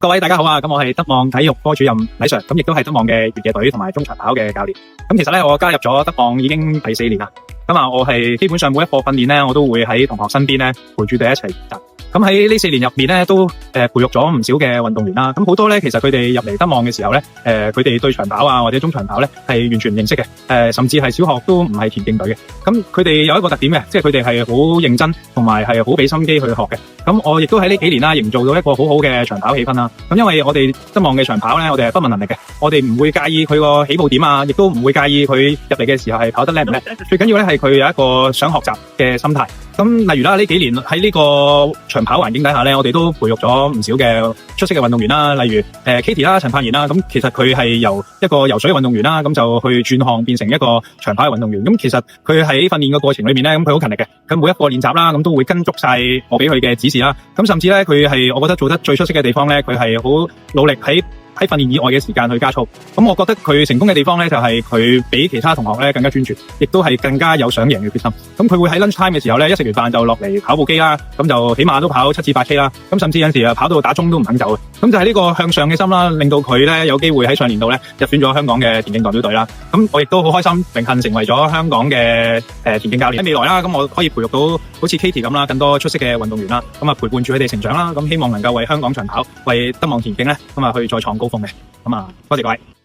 各位大家好啊，咁我係德望體育科主任李 Sir，咁亦都係德望嘅越野隊同埋中長跑嘅教練。咁其實咧，我加入咗德望已經第4年啦。咁啊，我係基本上每一課訓練咧，我都會喺同學身邊咧陪住佢哋一齊練習。咁喺呢4年入面咧，都培育咗唔少嘅運動員啦。咁好多咧，其實佢哋入嚟德望嘅時候咧，佢哋對長跑啊或者中長跑咧係完全唔認識嘅，甚至係小學都唔係田徑隊嘅。咁佢哋有一個特點嘅，即係佢哋係好認真同埋係好俾心機去學嘅。咁我亦都喺呢幾年啦，營造到一個好好嘅長跑氣氛啦。咁因為我哋德望嘅長跑咧，我哋係不問能力嘅，我哋唔會介意佢個起步點啊，亦都唔會介意佢入嚟嘅時候係跑得叻唔叻。最緊要咧係佢有一個想學習嘅心態。咁例如啦，呢幾年喺呢個長跑環境底下咧，我哋都培育咗唔少嘅出色嘅運動員啦，例如Katie 啦、陳柏賢啦。咁其實佢係由一個游水嘅運動員啦，咁就去轉項變成一個長跑嘅運動員。咁其實佢喺訓練嘅過程裏面咧，咁佢好勤力嘅，咁每一個練習啦，咁都會跟足晒我俾佢嘅指示啦。咁甚至咧，佢係我覺得做得最出色嘅地方咧，佢係好努力喺訓練以外嘅時間去加速。咁我覺得佢成功嘅地方咧，就係佢比其他同學咧更加專注，亦都係更加有想贏嘅決心。咁佢會喺 lunch time 嘅時候咧，一食完飯就落嚟跑步機啦，咁就起碼都跑7至8K 啦。咁甚至有陣時跑到打鐘都唔肯走嘅。咁就係呢個向上嘅心啦，令到佢咧有機會喺上年度咧入選咗香港嘅田徑代表隊啦。咁我亦都好開心，榮幸成為咗香港嘅田徑教練。喺未來啦，咁我可以培育到好似 Katie 咁啦，更多出色嘅運動員啦。咁啊陪伴住佢哋成長啦。咁希望能夠為香港長跑、為德望田徑咧咁啊去再創高峰嘅。咁啊，多謝各位。